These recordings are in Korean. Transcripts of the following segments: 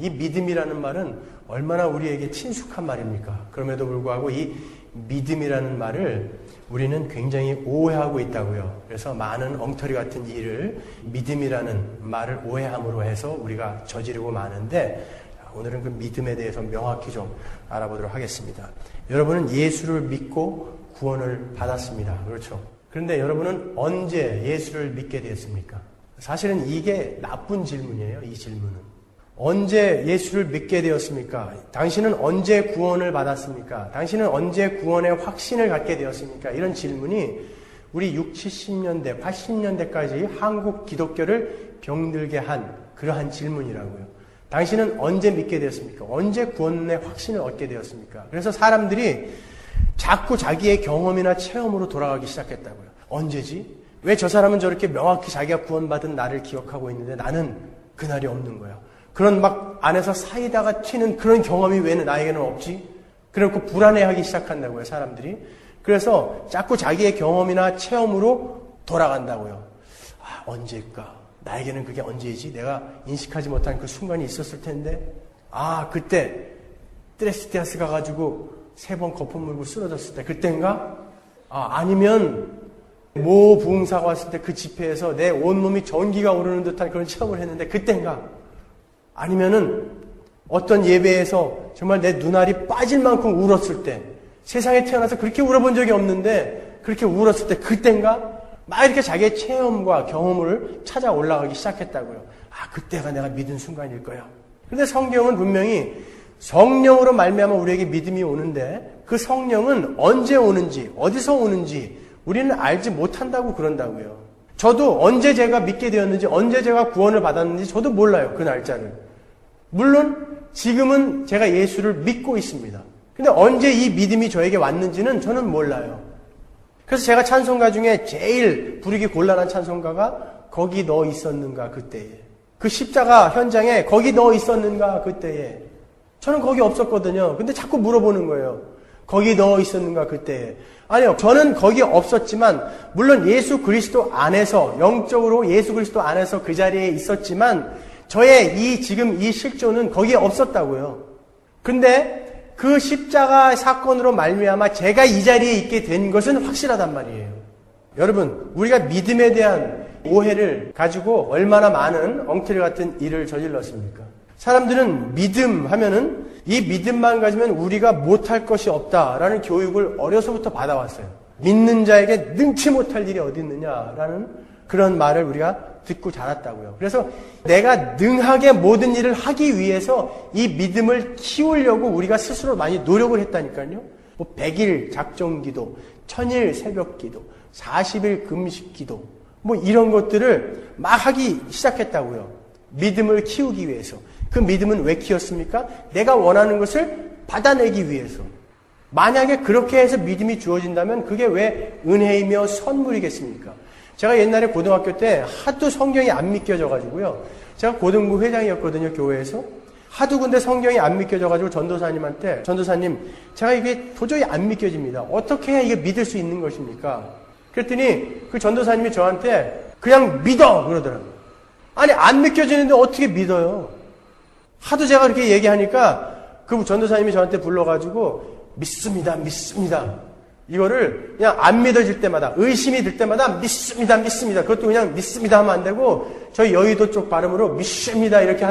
이 믿음이라는 말은 얼마나 우리에게 친숙한 말입니까? 그럼에도 불구하고 이 믿음이라는 말을 우리는 굉장히 오해하고 있다고요. 그래서 많은 엉터리 같은 일을 믿음이라는 말을 오해함으로 해서 우리가 저지르고 마는데, 오늘은 그 믿음에 대해서 명확히 좀 알아보도록 하겠습니다. 여러분은 예수를 믿고 구원을 받았습니다. 그렇죠? 그런데 여러분은 언제 예수를 믿게 되었습니까? 사실은 이게 나쁜 질문이에요. 이 질문은. 언제 예수를 믿게 되었습니까? 당신은 언제 구원을 받았습니까? 당신은 언제 구원의 확신을 갖게 되었습니까? 이런 질문이 우리 60, 70년대, 80년대까지 한국 기독교를 병들게 한 그러한 질문이라고요. 당신은 언제 믿게 되었습니까? 언제 구원의 확신을 얻게 되었습니까? 그래서 사람들이 자꾸 자기의 경험이나 체험으로 돌아가기 시작했다고요. 언제지? 왜 저 사람은 저렇게 명확히 자기가 구원받은 날을 기억하고 있는데 나는 그날이 없는 거야? 그런 막 안에서 사이다가 튀는 그런 경험이 왜 나에게는 없지? 그래놓고 불안해하기 시작한다고요, 사람들이. 그래서 자꾸 자기의 경험이나 체험으로 돌아간다고요. 아, 언제일까? 나에게는 그게 언제이지? 내가 인식하지 못한 그 순간이 있었을 텐데. 아, 그때 트레스티아스 가가지고 3번 거품 물고 쓰러졌을 때 그때인가? 아, 아니면 모 부흥사가 왔을 때 그 집회에서 내 온몸이 전기가 오르는 듯한 그런 체험을 했는데 그때인가? 아니면은 어떤 예배에서 정말 내 눈알이 빠질 만큼 울었을 때, 세상에 태어나서 그렇게 울어본 적이 없는데 그렇게 울었을 때 그때인가? 막 이렇게 자기의 체험과 경험을 찾아 올라가기 시작했다고요. 아, 그때가 내가 믿은 순간일 거야. 그런데 성경은 분명히 성령으로 말미암아 우리에게 믿음이 오는데 그 성령은 언제 오는지, 어디서 오는지 우리는 알지 못한다고 그런다고요. 저도 언제 제가 믿게 되었는지, 언제 제가 구원을 받았는지 저도 몰라요, 그 날짜를. 물론 지금은 제가 예수를 믿고 있습니다. 근데 언제 이 믿음이 저에게 왔는지는 저는 몰라요. 그래서 제가 찬송가 중에 제일 부르기 곤란한 찬송가가 거기 너 있었는가 그때에. 그 십자가 현장에 거기 너 있었는가 그때에. 저는 거기 없었거든요. 근데 자꾸 물어보는 거예요. 거기 너 있었는가 그때에. 아니요. 저는 거기 없었지만 물론 예수 그리스도 안에서, 영적으로 예수 그리스도 안에서 그 자리에 있었지만 저의 지금 이 실존은 거기에 없었다고요. 근데 그 십자가 사건으로 말미암아 제가 이 자리에 있게 된 것은 확실하단 말이에요. 여러분, 우리가 믿음에 대한 오해를 가지고 얼마나 많은 엉터리 같은 일을 저질렀습니까? 사람들은 믿음 하면은 이 믿음만 가지면 우리가 못할 것이 없다라는 교육을 어려서부터 받아왔어요. 믿는 자에게 능치 못할 일이 어디 있느냐라는 그런 말을 우리가 듣고 자랐다고요. 그래서 내가 능하게 모든 일을 하기 위해서 이 믿음을 키우려고 우리가 스스로 많이 노력을 했다니까요. 100일 작정기도, 1000일 새벽기도, 40일 금식기도 이런 것들을 막 하기 시작했다고요. 믿음을 키우기 위해서. 그 믿음은 왜 키웠습니까? 내가 원하는 것을 받아내기 위해서. 만약에 그렇게 해서 믿음이 주어진다면 그게 왜 은혜이며 선물이겠습니까? 제가 옛날에 고등학교 때 하도 성경이 안 믿겨져가지고요. 제가 고등부 회장이었거든요, 교회에서. 하도 근데 성경이 안 믿겨져가지고 전도사님한테, 전도사님, 제가 이게 도저히 안 믿겨집니다. 어떻게 해야 이게 믿을 수 있는 것입니까? 그랬더니 그 전도사님이 저한테 그냥 믿어! 그러더라고요. 아니, 안 믿겨지는데 어떻게 믿어요? 하도 제가 그렇게 얘기하니까 그 전도사님이 저한테 불러가지고 믿습니다, 믿습니다. 이거를 그냥 안 믿어질 때마다, 의심이 들 때마다 믿습니다, 믿습니다. 그것도 그냥 믿습니다 하면 안 되고 저희 여의도 쪽 발음으로 믿습니다 이렇게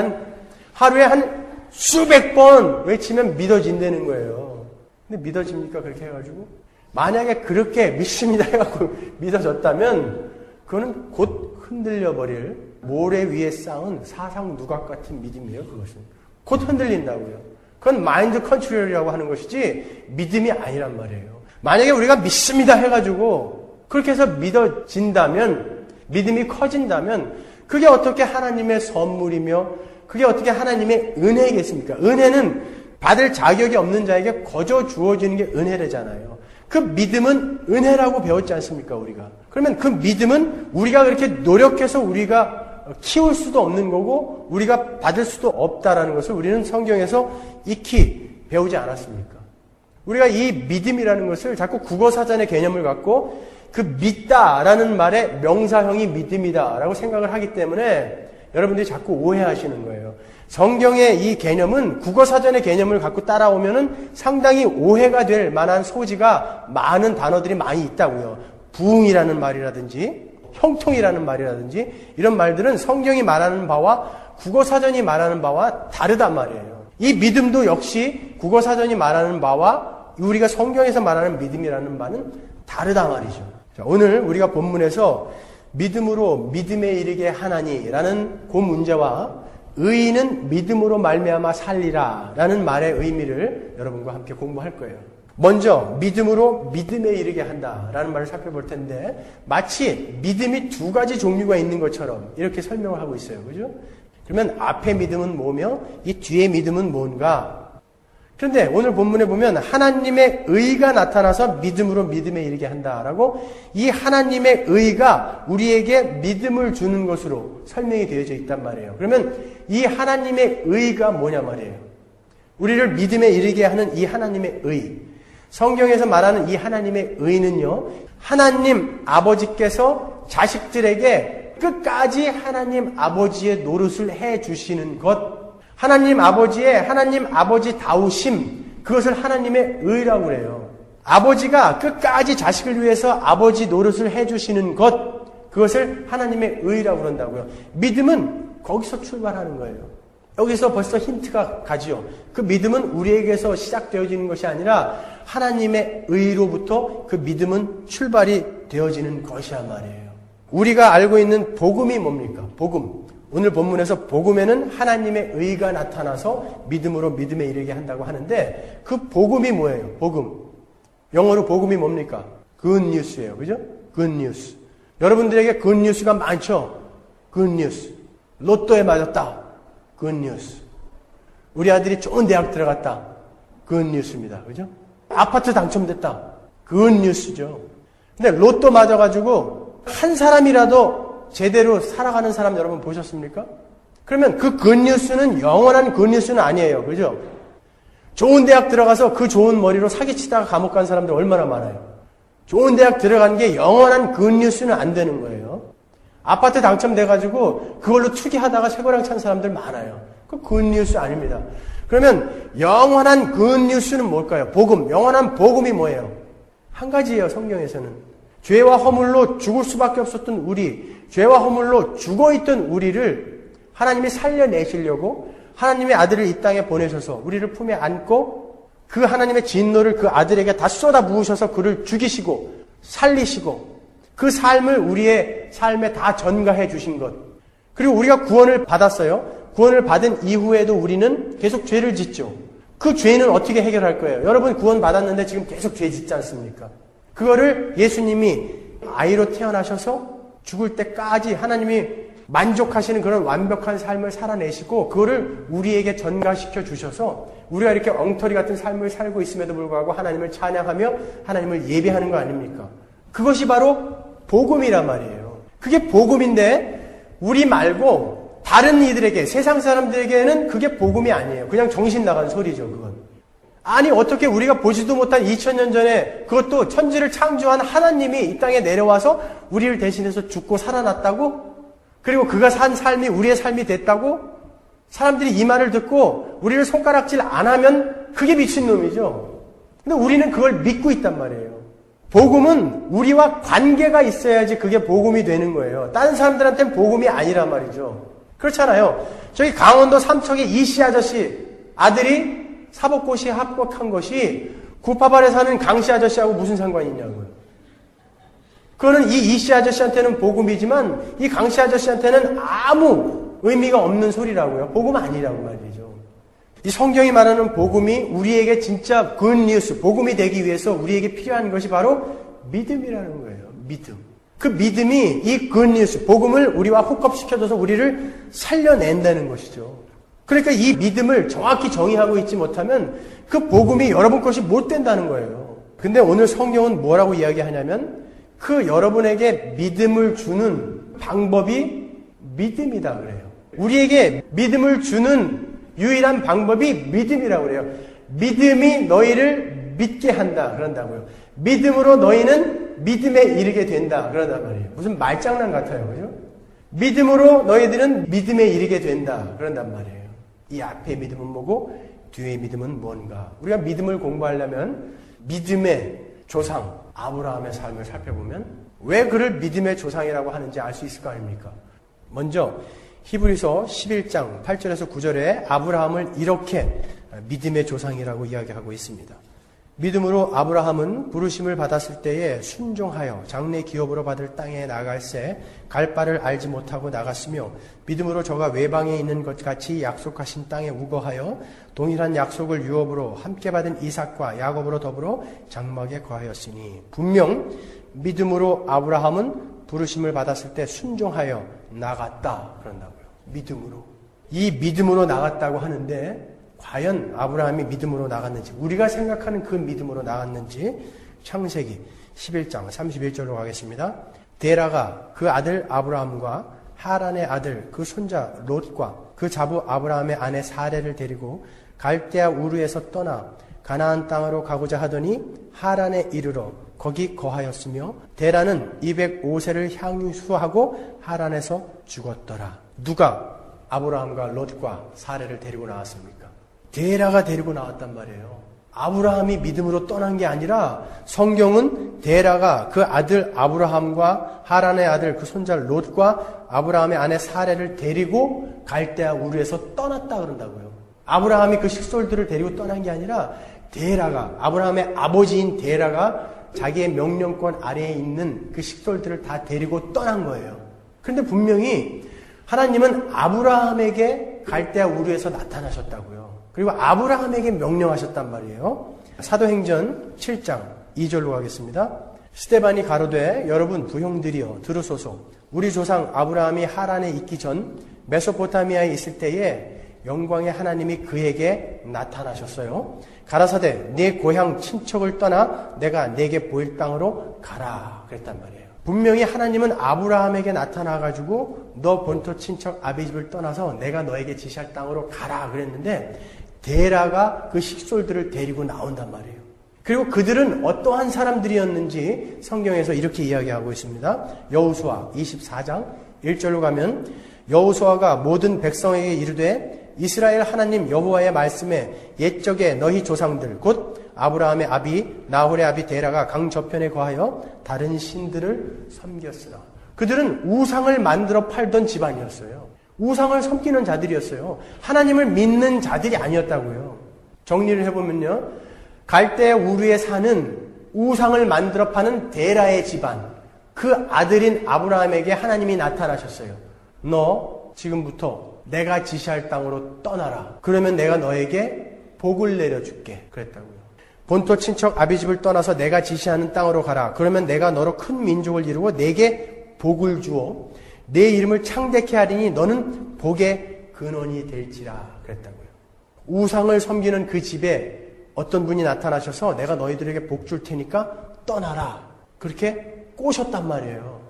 하루에 한 수백 번 외치면 믿어진다는 거예요. 근데 믿어집니까? 그렇게 해가지고? 만약에 그렇게 믿습니다 해갖고 믿어졌다면 그거는 곧 흔들려버릴 모래 위에 쌓은 사상 누각 같은 믿음이에요. 그것은 곧 흔들린다고요. 그건 마인드 컨트롤이라고 하는 것이지 믿음이 아니란 말이에요. 만약에 우리가 믿습니다 해가지고 그렇게 해서 믿어진다면, 믿음이 커진다면 그게 어떻게 하나님의 선물이며 그게 어떻게 하나님의 은혜겠습니까? 은혜는 받을 자격이 없는 자에게 거저 주어지는 게 은혜래잖아요. 그 믿음은 은혜라고 배웠지 않습니까, 우리가? 그러면 그 믿음은 우리가 그렇게 노력해서 우리가 키울 수도 없는 거고 우리가 받을 수도 없다라는 것을 우리는 성경에서 익히 배우지 않았습니까? 우리가 이 믿음이라는 것을 자꾸 국어사전의 개념을 갖고 그 믿다라는 말의 명사형이 믿음이다라고 생각을 하기 때문에 여러분들이 자꾸 오해하시는 거예요. 성경의 이 개념은 국어사전의 개념을 갖고 따라오면은 상당히 오해가 될 만한 소지가 많은 단어들이 많이 있다고요. 부흥이라는 말이라든지 형통이라는 말이라든지 이런 말들은 성경이 말하는 바와 국어사전이 말하는 바와 다르단 말이에요. 이 믿음도 역시 국어사전이 말하는 바와 우리가 성경에서 말하는 믿음이라는 바는 다르다 말이죠. 자, 오늘 우리가 본문에서 믿음으로 믿음에 이르게 하나니라는 그 문제와 의인은 믿음으로 말미암아 살리라 라는 말의 의미를 여러분과 함께 공부할 거예요. 먼저 믿음으로 믿음에 이르게 한다라는 말을 살펴볼 텐데 마치 믿음이 두 가지 종류가 있는 것처럼 이렇게 설명을 하고 있어요. 그죠? 그러면 앞에 믿음은 뭐며 이 뒤에 믿음은 뭔가? 그런데 오늘 본문에 보면 하나님의 의가 나타나서 믿음으로 믿음에 이르게 한다라고 이 하나님의 의가 우리에게 믿음을 주는 것으로 설명이 되어져 있단 말이에요. 그러면 이 하나님의 의가 뭐냐 말이에요. 우리를 믿음에 이르게 하는 이 하나님의 의. 성경에서 말하는 이 하나님의 의는요, 하나님 아버지께서 자식들에게 끝까지 하나님 아버지의 노릇을 해 주시는 것, 하나님 아버지 다우심, 그것을 하나님의 의라고 그래요. 아버지가 끝까지 자식을 위해서 아버지 노릇을 해 주시는 것, 그것을 하나님의 의라고 그런다고요. 믿음은 거기서 출발하는 거예요. 여기서 벌써 힌트가 가지요. 그 믿음은 우리에게서 시작되어지는 것이 아니라 하나님의 의로부터 그 믿음은 출발이 되어지는 것이란 말이에요. 우리가 알고 있는 복음이 뭡니까? 복음. 오늘 본문에서 복음에는 하나님의 의가 나타나서 믿음으로 믿음에 이르게 한다고 하는데 그 복음이 뭐예요? 복음. 영어로 복음이 뭡니까? Good news예요. 그죠? Good news. 여러분들에게 good news가 많죠? Good news. 로또에 맞았다. Good news. 우리 아들이 좋은 대학 들어갔다. Good news입니다. 그죠? 아파트 당첨됐다. Good news죠. 근데 로또 맞아가지고 한 사람이라도 제대로 살아가는 사람 여러분 보셨습니까? 그러면 그 good news는 영원한 good news는 아니에요. 그죠? 좋은 대학 들어가서 그 좋은 머리로 사기치다가 감옥 간 사람들 얼마나 많아요. 좋은 대학 들어간 게 영원한 good news는 안 되는 거예요. 아파트 당첨돼가지고 그걸로 투기하다가 쇠고랑 찬 사람들 많아요. 그 굿뉴스 아닙니다. 그러면 영원한 굿뉴스는 뭘까요? 복음. 영원한 복음이 뭐예요? 한 가지예요. 성경에서는. 죄와 허물로 죽을 수밖에 없었던 우리, 죄와 허물로 죽어있던 우리를 하나님이 살려내시려고 하나님의 아들을 이 땅에 보내셔서 우리를 품에 안고 그 하나님의 진노를 그 아들에게 다 쏟아 부으셔서 그를 죽이시고 살리시고 그 삶을 우리의 삶에 다 전가해 주신 것. 그리고 우리가 구원을 받았어요. 구원을 받은 이후에도 우리는 계속 죄를 짓죠. 그 죄는 어떻게 해결할 거예요? 여러분 구원 받았는데 지금 계속 죄 짓지 않습니까? 그거를 예수님이 아이로 태어나셔서 죽을 때까지 하나님이 만족하시는 그런 완벽한 삶을 살아내시고 그거를 우리에게 전가시켜 주셔서 우리가 이렇게 엉터리 같은 삶을 살고 있음에도 불구하고 하나님을 찬양하며 하나님을 예배하는 거 아닙니까? 그것이 바로 복음이란 말이에요. 그게 복음인데 우리 말고 다른 이들에게 세상 사람들에게는 그게 복음이 아니에요. 그냥 정신 나간 소리죠. 그건. 아니 어떻게 우리가 보지도 못한 2000년 전에 그것도 천지를 창조한 하나님이 이 땅에 내려와서 우리를 대신해서 죽고 살아났다고? 그리고 그가 산 삶이 우리의 삶이 됐다고? 사람들이 이 말을 듣고 우리를 손가락질 안 하면 그게 미친놈이죠. 근데 우리는 그걸 믿고 있단 말이에요. 복음은 우리와 관계가 있어야지 그게 복음이 되는 거예요. 다른 사람들한테는 복음이 아니란 말이죠. 그렇잖아요. 저기 강원도 삼척의 이씨 아저씨 아들이 사법고시에 합격한 것이 구파발에 사는 강씨 아저씨하고 무슨 상관이 있냐고요. 그거는 이 이씨 아저씨한테는 복음이지만 이 강씨 아저씨한테는 아무 의미가 없는 소리라고요. 복음 아니라고 말이죠. 이 성경이 말하는 복음이 우리에게 진짜 굿뉴스, 복음이 되기 위해서 우리에게 필요한 것이 바로 믿음이라는 거예요. 믿음. 그 믿음이 이 굿뉴스, 복음을 우리와 호흡시켜줘서 우리를 살려낸다는 것이죠. 그러니까 이 믿음을 정확히 정의하고 있지 못하면 그 복음이 여러분 것이 못 된다는 거예요. 근데 오늘 성경은 뭐라고 이야기하냐면 그 여러분에게 믿음을 주는 방법이 믿음이다 그래요. 우리에게 믿음을 주는 유일한 방법이 믿음이라고 그래요. 믿음이 너희를 믿게 한다 그런다고요. 믿음으로 너희는 믿음에 이르게 된다 그런단 말이에요. 무슨 말장난 같아요. 그죠? 믿음으로 너희들은 믿음에 이르게 된다 그런단 말이에요. 이 앞의 믿음은 뭐고 뒤의 믿음은 뭔가. 우리가 믿음을 공부하려면 믿음의 조상 아브라함의 삶을 살펴보면 왜 그를 믿음의 조상이라고 하는지 알 수 있을 거 아닙니까? 먼저 히브리서 11장 8절에서 9절에 아브라함을 이렇게 믿음의 조상이라고 이야기하고 있습니다. 믿음으로 아브라함은 부르심을 받았을 때에 순종하여 장래 기업으로 받을 땅에 나갈새 갈 바를 알지 못하고 나갔으며 믿음으로 저가 외방에 있는 것 같이 약속하신 땅에 우거하여 동일한 약속을 유업으로 함께 받은 이삭과 야곱으로 더불어 장막에 거하였으니 분명 믿음으로 아브라함은 부르심을 받았을 때 순종하여 나갔다 그런다고요. 믿음으로. 이 믿음으로 나갔다고 하는데 과연 아브라함이 믿음으로 나갔는지, 우리가 생각하는 그 믿음으로 나갔는지 창세기 11장 31절로 가겠습니다. 데라가 그 아들 아브라함과 하란의 아들 그 손자 롯과 그 자부 아브라함의 아내 사레를 데리고 갈대아 우르에서 떠나 가나안 땅으로 가고자 하더니 하란에 이르러 거기 거하였으며 데라는 205세를 향수하고 하란에서 죽었더라. 누가 아브라함과 롯과 사레를 데리고 나왔습니까? 데라가 데리고 나왔단 말이에요. 아브라함이 믿음으로 떠난 게 아니라 성경은 데라가 그 아들 아브라함과 하란의 아들 그 손자 롯과 아브라함의 아내 사레를 데리고 갈대아 우르에서 떠났다 그런다고요. 아브라함이 그 식솔들을 데리고 떠난 게 아니라 데라가, 아브라함의 아버지인 데라가 자기의 명령권 아래에 있는 그 식솔들을 다 데리고 떠난 거예요. 그런데 분명히 하나님은 아브라함에게 갈대아 우르에서 나타나셨다고요. 그리고 아브라함에게 명령하셨단 말이에요. 사도행전 7장 2절로 가겠습니다. 스데반이 가로되 여러분 부형들이여 들으소서. 우리 조상 아브라함이 하란에 있기 전 메소포타미아에 있을 때에 영광의 하나님이 그에게 나타나셨어요. 가라사대 네 고향 친척을 떠나 내가 네게 보일 땅으로 가라 그랬단 말이에요. 분명히 하나님은 아브라함에게 나타나가지고 너 본토 친척 아비집을 떠나서 내가 너에게 지시할 땅으로 가라 그랬는데 데라가 그 식솔들을 데리고 나온단 말이에요. 그리고 그들은 어떠한 사람들이었는지 성경에서 이렇게 이야기하고 있습니다. 여호수아 24장 1절로 가면 여호수아가 모든 백성에게 이르되 이스라엘 하나님 여호와의 말씀에 옛적에 너희 조상들 곧 아브라함의 아비 나홀의 아비 데라가 강 저편에 거하여 다른 신들을 섬겼으나 그들은 우상을 만들어 팔던 집안이었어요. 우상을 섬기는 자들이었어요. 하나님을 믿는 자들이 아니었다고요. 정리를 해보면요. 갈대아 우르에 사는 우상을 만들어 파는 데라의 집안, 그 아들인 아브라함에게 하나님이 나타나셨어요. 너 지금부터 내가 지시할 땅으로 떠나라. 그러면 내가 너에게 복을 내려줄게. 그랬다고요. 본토 친척 아비집을 떠나서 내가 지시하는 땅으로 가라. 그러면 내가 너로 큰 민족을 이루고 내게 복을 주어 내 이름을 창대케 하리니 너는 복의 근원이 될지라. 그랬다고요. 우상을 섬기는 그 집에 어떤 분이 나타나셔서 내가 너희들에게 복 줄 테니까 떠나라. 그렇게 꼬셨단 말이에요.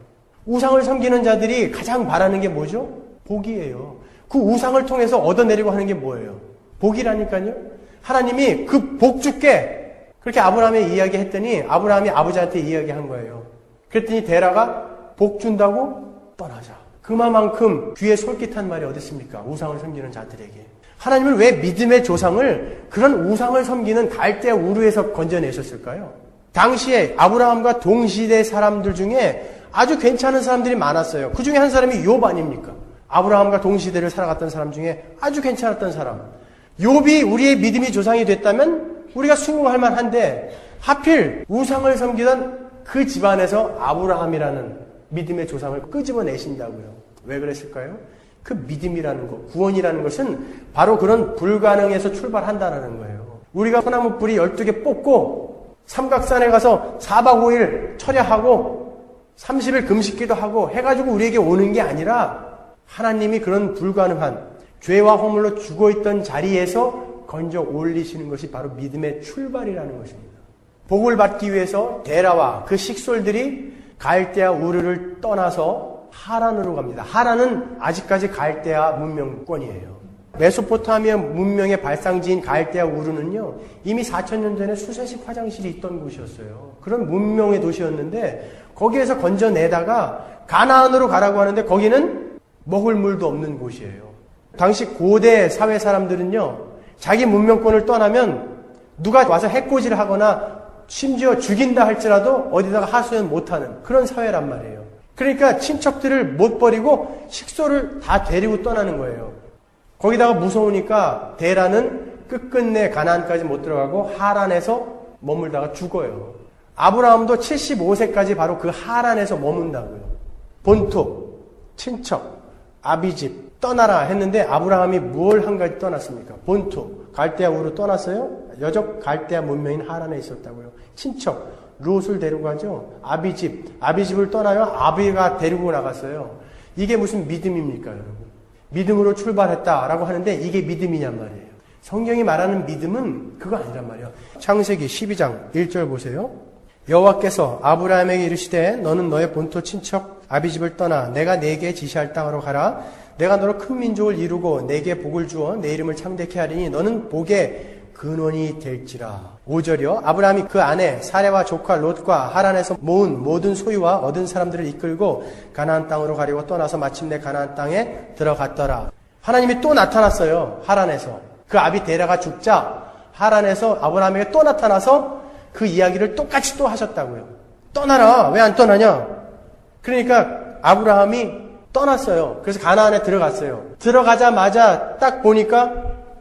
우상을 섬기는 자들이 가장 바라는 게 뭐죠? 복이에요. 그 우상을 통해서 얻어내려고 하는 게 뭐예요? 복이라니까요. 하나님이 그 복 줄게. 그렇게 아브라함에 이야기했더니 아브라함이 아버지한테 이야기한 거예요. 그랬더니 데라가 복 준다고 떠나자. 그만큼 귀에 솔깃한 말이 어디 있습니까? 우상을 섬기는 자들에게. 하나님은 왜 믿음의 조상을 그런 우상을 섬기는 갈대아 우르에서 건져내셨을까요? 당시에 아브라함과 동시대 사람들 중에 아주 괜찮은 사람들이 많았어요. 그 중에 한 사람이 욥 아닙니까? 아브라함과 동시대를 살아갔던 사람 중에 아주 괜찮았던 사람. 욥이 우리의 믿음의 조상이 됐다면 우리가 수긍할 만한데 하필 우상을 섬기던 그 집안에서 아브라함이라는 믿음의 조상을 끄집어내신다고요. 왜 그랬을까요? 그 믿음이라는 것, 구원이라는 것은 바로 그런 불가능에서 출발한다는 거예요. 우리가 소나무 뿌리 12개 뽑고 삼각산에 가서 4박 5일 철야하고 30일 금식기도 하고 해가지고 우리에게 오는 게 아니라 하나님이 그런 불가능한 죄와 허물로 죽어있던 자리에서 건져 올리시는 것이 바로 믿음의 출발이라는 것입니다. 복을 받기 위해서 데라와 그 식솔들이 갈대아 우르를 떠나서 하란으로 갑니다. 하란은 아직까지 갈대아 문명권이에요. 메소포타미아 문명의 발상지인 갈대아 우르는요, 이미 4,000년 전에 수세식 화장실이 있던 곳이었어요. 그런 문명의 도시였는데 거기에서 건져내다가 가나안으로 가라고 하는데 거기는 먹을 물도 없는 곳이에요. 당시 고대 사회 사람들은요, 자기 문명권을 떠나면 누가 와서 해코지를 하거나 심지어 죽인다 할지라도 어디다가 하소연 못하는 그런 사회란 말이에요. 그러니까 친척들을 못 버리고 식소를 다 데리고 떠나는 거예요. 거기다가 무서우니까 데라는 끝끝내 가나안까지 못 들어가고 하란에서 머물다가 죽어요. 아브라함도 75세까지 바로 그 하란에서 머문다고요. 본토, 친척, 아비집 떠나라 했는데 아브라함이 뭘 한 가지 떠났습니까? 본토, 갈대아 우르 떠났어요? 여적 갈대아 문명인 하란에 있었다고요. 친척, 롯을 데리고 가죠. 아비집을 떠나요. 아비가 데리고 나갔어요. 이게 무슨 믿음입니까, 여러분? 믿음으로 출발했다라고 하는데 이게 믿음이냔 말이에요. 성경이 말하는 믿음은 그거 아니란 말이에요. 창세기 12장 1절 보세요. 여호와께서 아브라함에게 이르시되 너는 너의 본토 친척 아비집을 떠나 내가 네게 지시할 땅으로 가라. 내가 너로 큰 민족을 이루고 네게 복을 주어 내 이름을 창대케 하리니 너는 복의 근원이 될지라. 5절이요. 아브라함이 그 아내 사레와 조카 롯과 하란에서 모은 모든 소유와 얻은 사람들을 이끌고 가나안 땅으로 가려고 떠나서 마침내 가나안 땅에 들어갔더라. 하나님이 또 나타났어요. 하란에서. 그 아비 데라가 죽자 하란에서 아브라함에게 또 나타나서 그 이야기를 똑같이 또 하셨다고요. 떠나라. 왜 안 떠나냐? 그러니까 아브라함이 떠났어요. 그래서 가나안에 들어갔어요. 들어가자마자 딱 보니까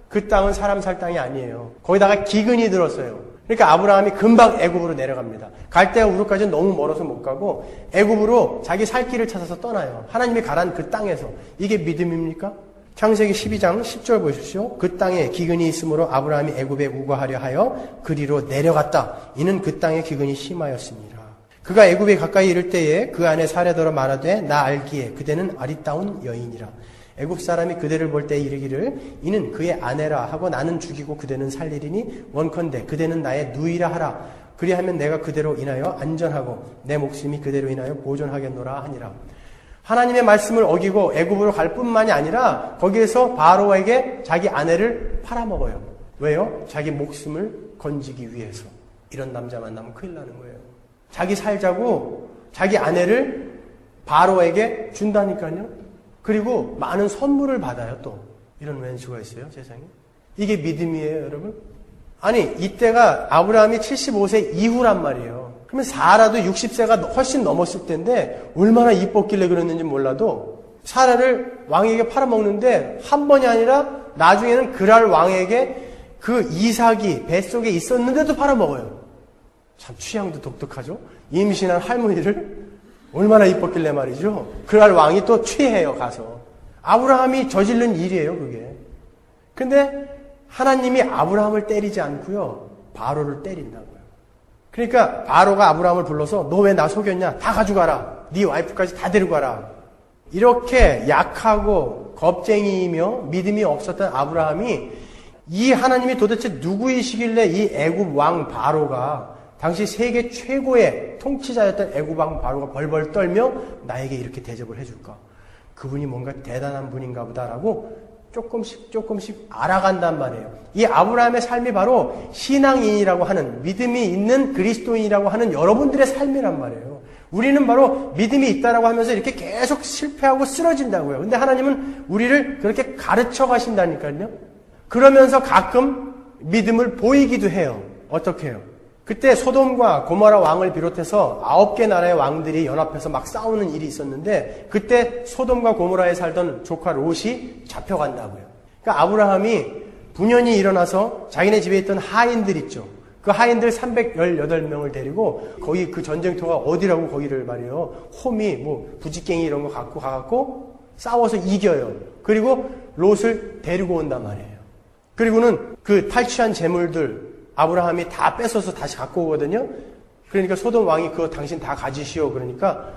그 땅은 사람 살 땅이 아니에요. 거기다가 기근이 들었어요. 그러니까 아브라함이 금방 애굽으로 내려갑니다. 갈대아 우르까지는 너무 멀어서 못 가고 애굽으로 자기 살 길을 찾아서 떠나요. 하나님이 가란 그 땅에서. 이게 믿음입니까? 창세기 12장 10절 보십시오. 그 땅에 기근이 있으므로 아브라함이 애굽에 우거하려 하여 그리로 내려갔다. 이는 그 땅에 기근이 심하였습니다. 그가 애굽에 가까이 이를 때에 그 아내 사레더러 말하되 나 알기에 그대는 아리따운 여인이라. 애굽 사람이 그대를 볼 때 이르기를 이는 그의 아내라 하고 나는 죽이고 그대는 살리리니 원컨대 그대는 나의 누이라 하라. 그리하면 내가 그대로 인하여 안전하고 내 목숨이 그대로 인하여 보존하겠노라 하니라. 하나님의 말씀을 어기고 애굽으로 갈 뿐만이 아니라 거기에서 바로에게 자기 아내를 팔아먹어요. 왜요? 자기 목숨을 건지기 위해서. 이런 남자 만나면 큰일 나는 거예요. 자기 살자고 자기 아내를 바로에게 준다니까요. 그리고 많은 선물을 받아요. 또 이런 왼수가 있어요, 세상에. 이게 믿음이에요, 여러분? 아니, 이때가 아브라함이 75세 이후란 말이에요. 그러면 사라도 60세가 훨씬 넘었을 텐데 얼마나 이뻤길래 그랬는지 몰라도 사라를 왕에게 팔아먹는데 한 번이 아니라 나중에는 그랄 왕에게 그 이삭이 뱃속에 있었는데도 팔아먹어요. 참 취향도 독특하죠? 임신한 할머니를 얼마나 이뻤길래 말이죠. 그랄 왕이 또 취해요, 가서. 아브라함이 저지른 일이에요, 그게. 근데 하나님이 아브라함을 때리지 않고요, 바로를 때린다고요. 그러니까 바로가 아브라함을 불러서 너 왜 나 속였냐? 다 가져가라. 네 와이프까지 다 데리고 가라. 이렇게 약하고 겁쟁이이며 믿음이 없었던 아브라함이 이 하나님이 도대체 누구이시길래 이 애굽 왕 바로가 당시 세계 최고의 통치자였던 애굽 왕 바로가 벌벌 떨며 나에게 이렇게 대접을 해줄까? 그분이 뭔가 대단한 분인가 보다라고 조금씩 알아간단 말이에요. 이 아브라함의 삶이 바로 신앙인이라고 하는, 믿음이 있는 그리스도인이라고 하는 여러분들의 삶이란 말이에요. 우리는 바로 믿음이 있다라고 하면서 이렇게 계속 실패하고 쓰러진다고요. 근데 하나님은 우리를 그렇게 가르쳐 가신다니까요. 그러면서 가끔 믿음을 보이기도 해요. 어떻게 해요? 그때 소돔과 고모라 왕을 비롯해서 9개 나라의 왕들이 연합해서 막 싸우는 일이 있었는데 그때 소돔과 고모라에 살던 조카 롯이 잡혀간다고요. 그러니까 아브라함이 분연히 일어나서 자기네 집에 있던 하인들 있죠. 그 하인들 318명을 데리고 거기 그 전쟁터가 어디라고 거기를 말이에요. 호미, 부지깽이 이런 거 갖고 가갖고 싸워서 이겨요. 그리고 롯을 데리고 온단 말이에요. 그리고는 그 탈취한 재물들 아브라함이 다 뺏어서 다시 갖고 오거든요. 그러니까 소돔 왕이 그거 당신 다 가지시오. 그러니까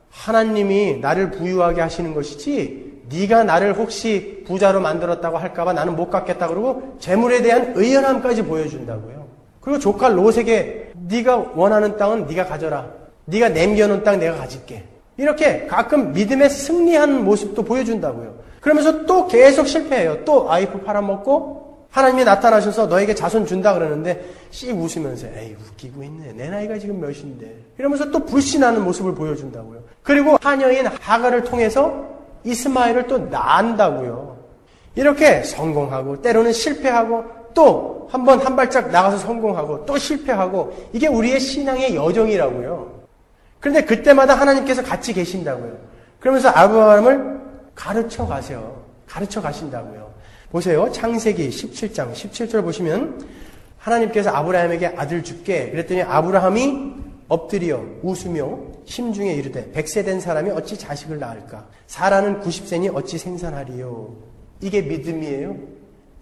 하나님이 나를 부유하게 하시는 것이지 네가 나를 혹시 부자로 만들었다고 할까봐 나는 못 갖겠다 그러고 재물에 대한 의연함까지 보여준다고요. 그리고 조카 롯에게 네가 원하는 땅은 네가 가져라. 네가 남겨놓은 땅 내가 가질게. 이렇게 가끔 믿음의 승리한 모습도 보여준다고요. 그러면서 또 계속 실패해요. 또 아이프 팔아먹고 하나님이 나타나셔서 너에게 자손 준다 그러는데 씩 웃으면서 에이 웃기고 있네. 내 나이가 지금 몇인데. 이러면서 또 불신하는 모습을 보여준다고요. 그리고 하녀인 하가를 통해서 이스마엘을 또 낳는다고요. 이렇게 성공하고 때로는 실패하고 또 한 발짝 나가서 성공하고 또 실패하고 이게 우리의 신앙의 여정이라고요. 그런데 그때마다 하나님께서 같이 계신다고요. 그러면서 아브라함을 가르쳐 가세요. 가르쳐 가신다고요. 보세요. 창세기 17장 17절 보시면 하나님께서 아브라함에게 아들 줄게 그랬더니 아브라함이 엎드려 웃으며 심중에 이르되 100세 된 사람이 어찌 자식을 낳을까? 사라는 90세니 어찌 생산하리요? 이게 믿음이에요.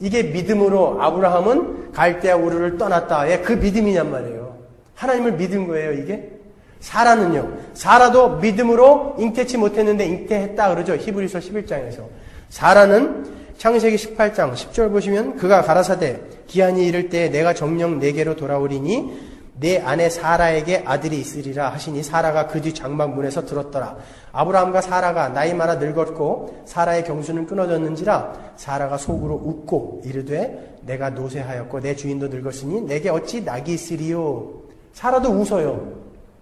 이게 믿음으로 아브라함은 갈대아 우르를 떠났다의 그 믿음이냔 말이에요. 하나님을 믿은 거예요, 이게. 사라는요. 사라도 믿음으로 잉태치 못했는데 잉태했다 그러죠. 히브리서 11장에서. 사라는 창세기 18장 10절 보시면 그가 가라사대 기한이 이를 때에 내가 정녕 내게로 돌아오리니 내 아내 사라에게 아들이 있으리라 하시니 사라가 그 뒤 장막문에서 들었더라. 아브라함과 사라가 나이 많아 늙었고 사라의 경수는 끊어졌는지라 사라가 속으로 웃고 이르되 내가 노쇠하였고 내 주인도 늙었으니 내게 어찌 낙이 있으리요. 사라도 웃어요.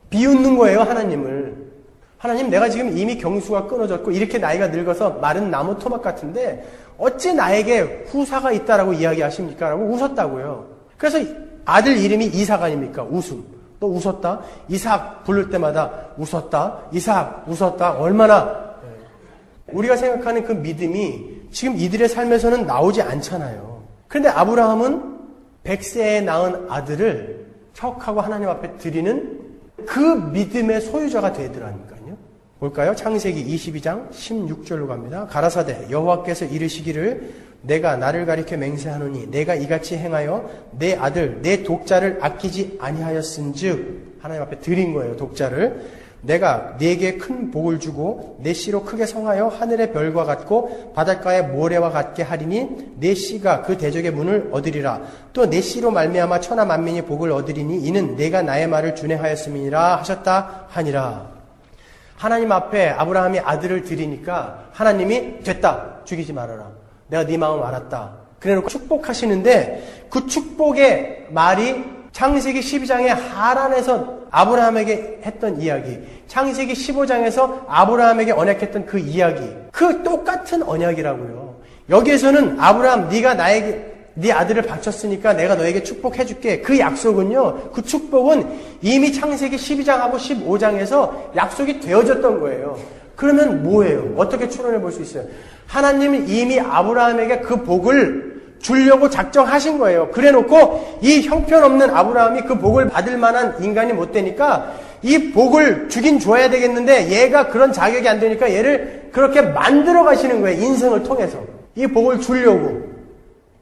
비웃는 거예요, 하나님을. 하나님, 내가 지금 이미 경수가 끊어졌고 이렇게 나이가 늙어서 마른 나무 토막 같은데 어찌 나에게 후사가 있다라고 이야기하십니까? 라고 웃었다고요. 그래서 아들 이름이 이삭 아닙니까? 웃음. 또 웃었다. 이삭 부를 때마다 웃었다. 이삭 웃었다. 얼마나 우리가 생각하는 그 믿음이 지금 이들의 삶에서는 나오지 않잖아요. 그런데 아브라함은 100세에 낳은 아들을 척하고 하나님 앞에 드리는 그 믿음의 소유자가 되더라니까요. 볼까요? 창세기 22장 16절로 갑니다. 가라사대 여호와께서 이르시기를 내가 나를 가리켜 맹세하노니 내가 이같이 행하여 내 아들 내 독자를 아끼지 아니하였은즉 하나님 앞에 드린 거예요. 독자를 내가 네게 큰 복을 주고 내 씨로 크게 성하여 하늘의 별과 같고 바닷가의 모래와 같게 하리니 내 씨가 그 대적의 문을 얻으리라. 또 내 씨로 말미암아 천하 만민이 복을 얻으리니 이는 내가 나의 말을 준행하였음이니라 하셨다 하니라. 하나님 앞에 아브라함이 아들을 드리니까 하나님이 됐다. 죽이지 말아라. 내가 네 마음 알았다. 그래놓고 축복하시는데 그 축복의 말이 창세기 12장의 하란에서 아브라함에게 했던 이야기, 창세기 15장에서 아브라함에게 언약했던 그 이야기, 그 똑같은 언약이라고요. 여기에서는 아브라함, 네가 나에게 네 아들을 바쳤으니까 내가 너에게 축복해줄게. 그 약속은요, 그 축복은 이미 창세기 12장하고 15장에서 약속이 되어졌던 거예요. 그러면 뭐예요? 어떻게 추론해 볼 수 있어요? 하나님은 이미 아브라함에게 그 복을 주려고 작정하신 거예요. 그래 놓고 이 형편없는 아브라함이 그 복을 받을 만한 인간이 못 되니까 이 복을 주긴 줘야 되겠는데 얘가 그런 자격이 안 되니까 얘를 그렇게 만들어 가시는 거예요. 인생을 통해서. 이 복을 주려고.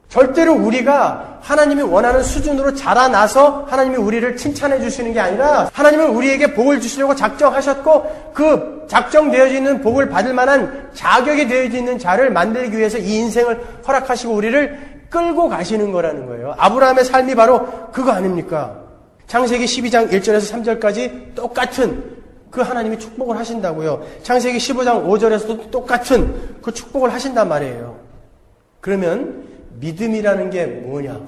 절대로 우리가 하나님이 원하는 수준으로 자라나서 하나님이 우리를 칭찬해 주시는 게 아니라 하나님은 우리에게 복을 주시려고 작정하셨고 그 작정되어져 있는 복을 받을 만한 자격이 되어져 있는 자를 만들기 위해서 이 인생을 허락하시고 우리를 끌고 가시는 거라는 거예요. 아브라함의 삶이 바로 그거 아닙니까? 창세기 12장 1절에서 3절까지 똑같은 그 하나님이 축복을 하신다고요. 창세기 15장 5절에서도 똑같은 그 축복을 하신단 말이에요. 그러면 믿음이라는 게 뭐냐?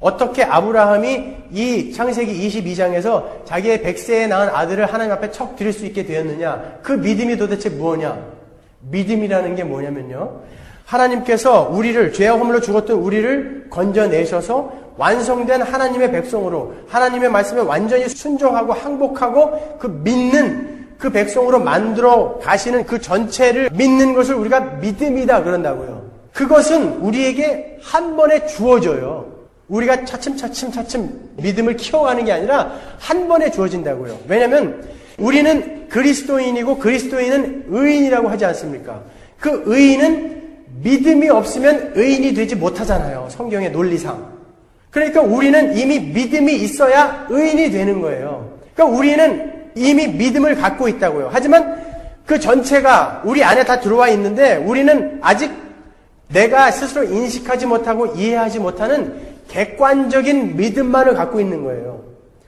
어떻게 아브라함이 이 창세기 22장에서 자기의 100세에 낳은 아들을 하나님 앞에 척 드릴 수 있게 되었느냐? 그 믿음이 도대체 뭐냐? 믿음이라는 게 뭐냐면요. 하나님께서 우리를 죄와 허물로 죽었던 우리를 건져내셔서 완성된 하나님의 백성으로 하나님의 말씀에 완전히 순종하고 항복하고 그 믿는 그 백성으로 만들어 가시는 그 전체를 믿는 것을 우리가 믿음이다 그런다고요. 그것은 우리에게 한 번에 주어져요. 우리가 차츰 믿음을 키워가는 게 아니라 한 번에 주어진다고요. 왜냐하면 우리는 그리스도인이고 그리스도인은 의인이라고 하지 않습니까? 그 의인은 믿음이 없으면 의인이 되지 못하잖아요. 성경의 논리상. 그러니까 우리는 이미 믿음이 있어야 의인이 되는 거예요. 그러니까 우리는 이미 믿음을 갖고 있다고요. 하지만 그 전체가 우리 안에 다 들어와 있는데 우리는 아직 내가 스스로 인식하지 못하고 이해하지 못하는 객관적인 믿음만을 갖고 있는 거예요.